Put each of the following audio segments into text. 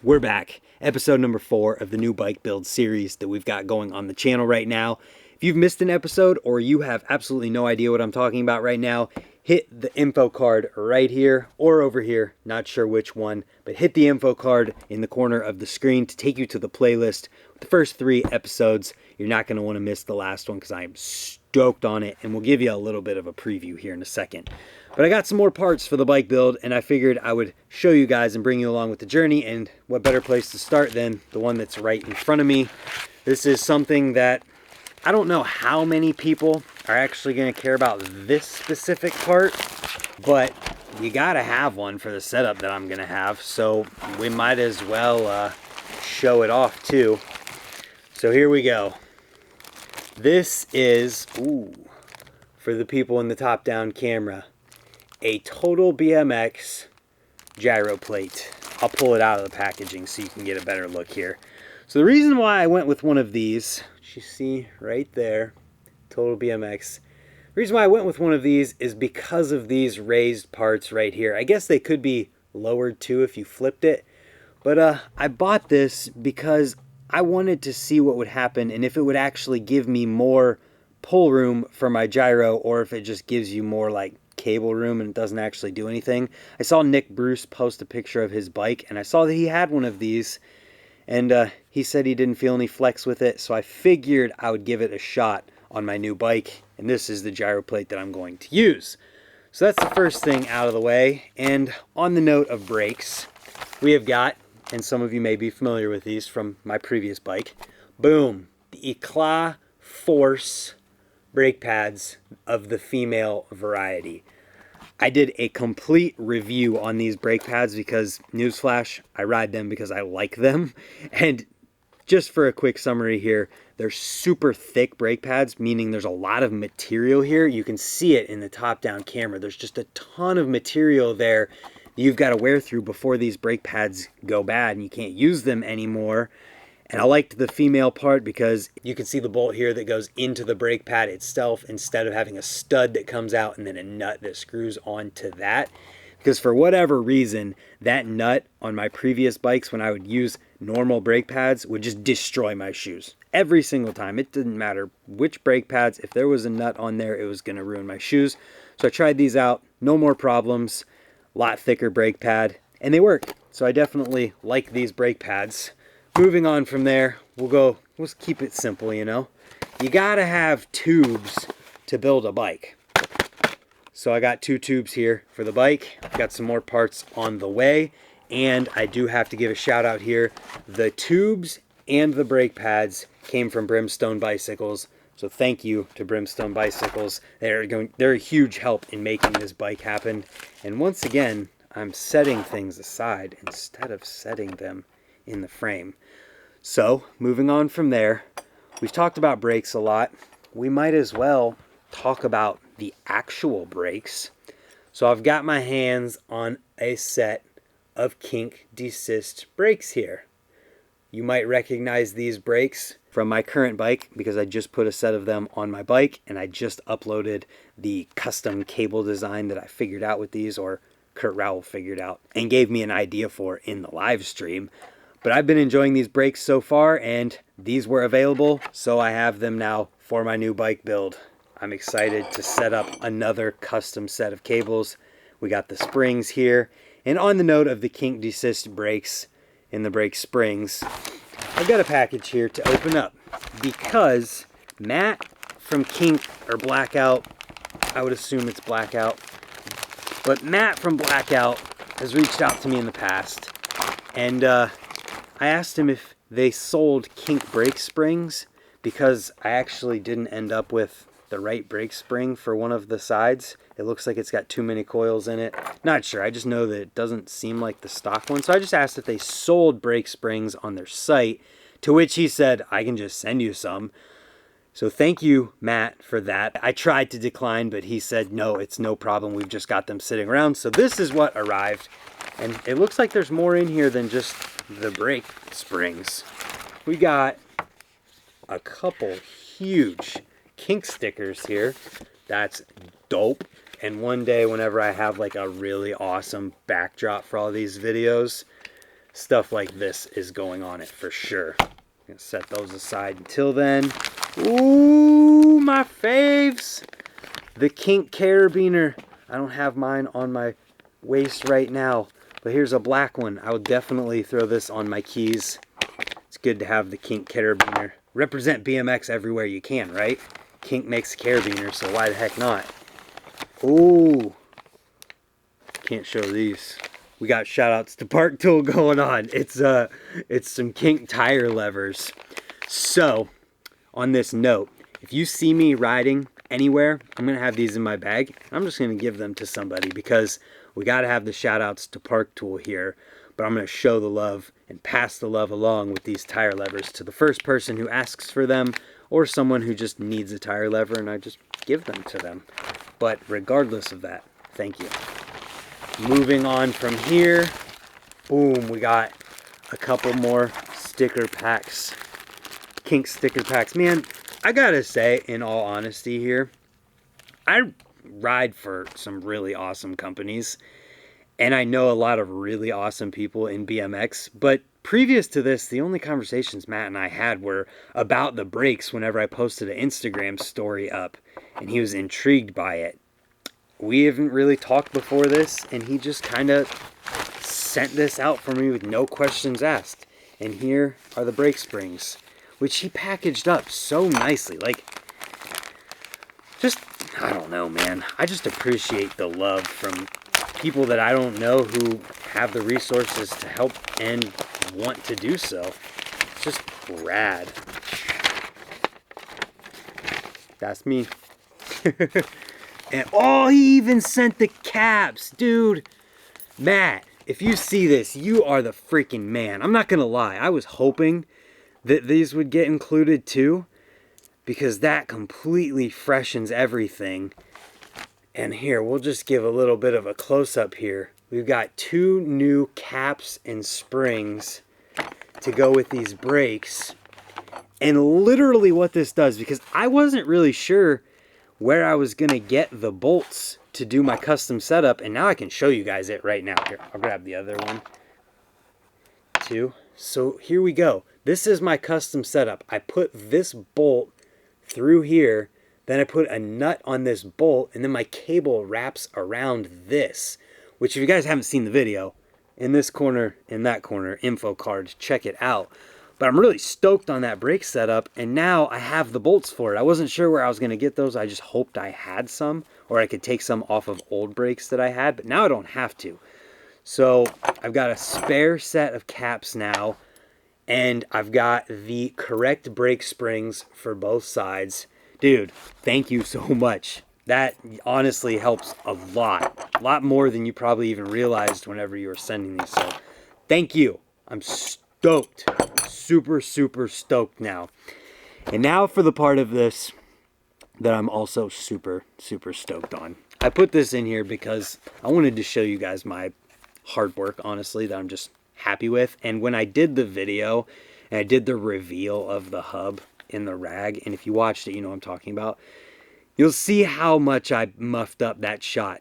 We're back. Episode number 4 of the new bike build series that we've got going on the channel right now. If you've missed an episode or you have absolutely no idea what I'm talking about right now, hit the info card right here or over here, not sure which one, but hit the info card in the corner of the screen to take you to the playlist with the first 3 episodes. You're not going to want to miss the last one because I am stoked on it, and we'll give you a little bit of a preview here in a second. But I got some more parts for the bike build, and I figured I would show you guys and bring you along with the journey, and what better place to start than the one that's right in front of me. This is something that I don't know how many people are actually going to care about this specific part, but you got to have one for the setup that I'm going to have, so we might as well show it off too. So here we go. This is, for the people in the top-down camera, a total BMX gyro plate. I'll pull it out of the packaging so you can get a better look here. So the reason why I went with one of these, which you see right there, total BMX. The reason why I went with one of these is because of these raised parts right here. I guess they could be lowered too if you flipped it. But I bought this because I wanted to see what would happen and if it would actually give me more pull room for my gyro, or if it just gives you more like cable room and it doesn't actually do anything. I saw Nick Bruce post a picture of his bike, and I saw that he had one of these, and he said he didn't feel any flex with it, so I figured I would give it a shot on my new bike, and this is the gyro plate that I'm going to use. So that's the first thing out of the way. And on the note of brakes, we have got, and some of you may be familiar with these from my previous bike, boom, the Eclat Force brake pads of the female variety. I did a complete review on these brake pads because, newsflash, I ride them because I like them. And just for a quick summary here, they're super thick brake pads, meaning there's a lot of material here. You can see it in the top-down camera. There's just a ton of material there you've got to wear through before these brake pads go bad and you can't use them anymore. And I liked the female part because you can see the bolt here that goes into the brake pad itself instead of having a stud that comes out and then a nut that screws onto that. Because for whatever reason, that nut on my previous bikes when I would use normal brake pads would just destroy my shoes. Every single time. It didn't matter which brake pads. If there was a nut on there, it was going to ruin my shoes. So I tried these out. No more problems. A lot thicker brake pad. And they work. So I definitely like these brake pads. Moving on from there, we'll keep it simple, you know. You gotta have tubes to build a bike. So I got 2 tubes here for the bike. I've got some more parts on the way. And I do have to give a shout out here. The tubes and the brake pads came from Brimstone Bicycles. So thank you to Brimstone Bicycles. They're a huge help in making this bike happen. And once again, I'm setting things aside instead of setting them in the frame. So moving on from there, we've talked about brakes a lot. We might as well talk about the actual brakes. So I've got my hands on a set of Kink desist brakes here. You might recognize these brakes from my current bike because I just put a set of them on my bike, and I just uploaded the custom cable design that I figured out with these, or Kurt Rowell figured out and gave me an idea for in the live stream. But I've been enjoying these brakes so far, and these were available, so I have them now for my new bike build. I'm excited to set up another custom set of cables. We got the springs here. And on the note of the Kink desist brakes and the brake springs, I've got a package here to open up because Matt from Kink, or Blackout, I would assume it's Blackout, but Matt from Blackout has reached out to me in the past, and I asked him if they sold Kink brake springs because I actually didn't end up with the right brake spring for one of the sides. It looks like it's got too many coils in it. Not sure. I just know that it doesn't seem like the stock one. So I just asked if they sold brake springs on their site, to which he said, I can just send you some. So thank you, Matt, for that. I tried to decline, but he said, no, it's no problem. We've just got them sitting around. So this is what arrived. And it looks like there's more in here than just the brake springs. We got a couple huge Kink stickers here. That's dope. And one day, whenever I have like a really awesome backdrop for all these videos, stuff like this is going on it for sure. I'm gonna set those aside until then. Ooh, my faves. The Kink carabiner. I don't have mine on my waist right now, but here's a black one. I would definitely throw this on my keys. It's good to have the Kink carabiner. Represent BMX everywhere you can, right? Kink makes a carabiner, so why the heck not? Ooh. Can't show these. We got shout outs to Park Tool going on. It's some Kink tire levers. So, on this note, if you see me riding anywhere, I'm gonna have these in my bag. I'm just gonna give them to somebody because we gotta have the shout outs to Park Tool here. But I'm gonna show the love and pass the love along with these tire levers to the first person who asks for them, or someone who just needs a tire lever, and I just give them to them. But regardless of that, thank you. Moving on from here, boom, we got a couple more sticker packs. Kink sticker packs. Man, I gotta say, in all honesty here, I ride for some really awesome companies, and I know a lot of really awesome people in BMX, but previous to this, the only conversations Matt and I had were about the brakes whenever I posted an Instagram story up, and he was intrigued by it. We haven't really talked before this, and he just kind of sent this out for me with no questions asked. And here are the brake springs, which he packaged up so nicely. Like, just, I don't know, man. I just appreciate the love from people that I don't know who have the resources to help and want to do so. It's just rad. That's me. And oh, he even sent the caps, dude. Matt, if you see this, you are the freaking man. I'm not gonna lie, I was hoping that these would get included too, because that completely freshens everything. And here, we'll just give a little bit of a close-up here. We've got 2 new caps and springs to go with these brakes. And literally what this does, because I wasn't really sure where I was gonna get the bolts to do my custom setup, and now I can show you guys it right now. Here, I'll grab the other one too. So here we go. This is my custom setup. I put this bolt through here, then I put a nut on this bolt, and then my cable wraps around this, which if you guys haven't seen the video, in this corner, in that corner, info card, check it out. But I'm really stoked on that brake setup, and now I have the bolts for it. I wasn't sure where I was going to get those. I just hoped I had some, or I could take some off of old brakes that I had, but now I don't have to. So I've got a spare set of caps now, and I've got the correct brake springs for both sides. Dude, thank you so much. That honestly helps a lot more than you probably even realized whenever you were sending these. So thank you. I'm stoked. Super stoked now. And now for the part of this that I'm also super stoked on. I put this in here because I wanted to show you guys my hard work, honestly, that I'm just happy with. And when I did the video and I did the reveal of the hub in the rag, and if you watched it, you know what I'm talking about, you'll see how much I muffed up that shot.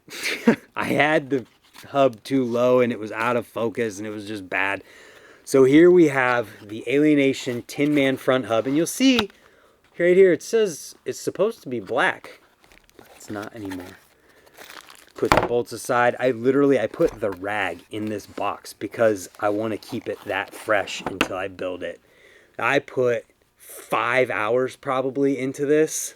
I had the hub too low and it was out of focus and it was just bad. So here we have the Alienation Tin Man front hub, and you'll see right here it says it's supposed to be black, but it's not anymore. Put the bolts aside. I put the rag in this box because I want to keep it that fresh until I build it. I put 5 hours probably into this,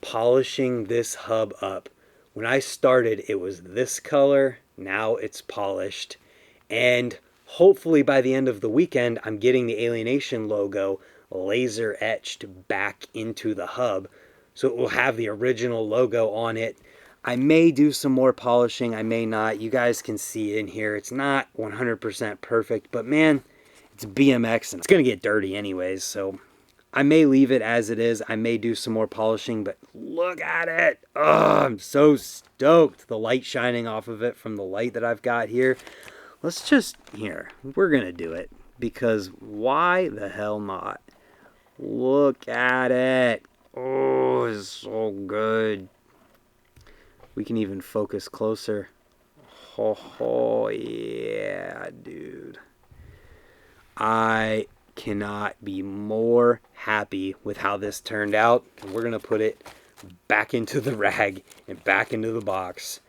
polishing this hub up. When I started, it was this color. Now it's polished, and hopefully by the end of the weekend, I'm getting the Alienation logo laser etched back into the hub, so it will have the original logo on it. I may do some more polishing, I may not. You guys can see in here, it's not 100% perfect, but man, it's BMX and it's gonna get dirty anyways, so I may leave it as it is. I may do some more polishing, but look at it. Oh, I'm so stoked. The light shining off of it from the light that I've got here. Let's just, here, we're going to do it, because why the hell not? Look at it. Oh, it's so good. We can even focus closer. Oh, yeah, dude. I cannot be more happy with how this turned out. We're going to put it back into the rag and back into the box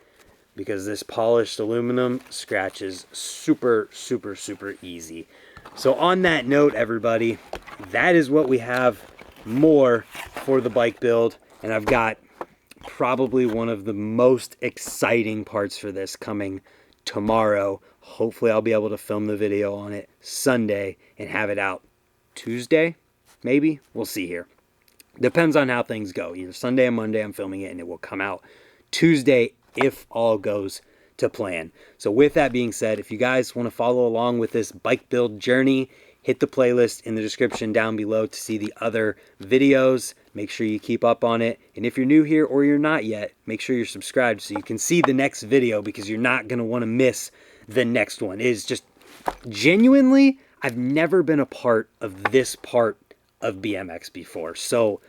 because this polished aluminum scratches super, super, super easy. So on that note, everybody, that is what we have more for the bike build. And I've got probably one of the most exciting parts for this coming tomorrow. Hopefully I'll be able to film the video on it Sunday and have it out Tuesday, maybe. We'll see here. Depends on how things go. Either Sunday or Monday I'm filming it and it will come out Tuesday if all goes to plan. So with that being said, if you guys want to follow along with this bike build journey, hit the playlist in the description down below to see the other videos. Make sure you keep up on it. And if you're new here or you're not yet, make sure you're subscribed so you can see the next video because you're not going to want to miss the next one. It is just genuinely, I've never been a part of this part of BMX before. So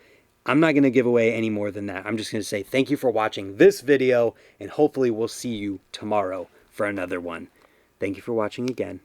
I'm not going to give away any more than that. I'm just going to say thank you for watching this video and hopefully we'll see you tomorrow for another one. Thank you for watching again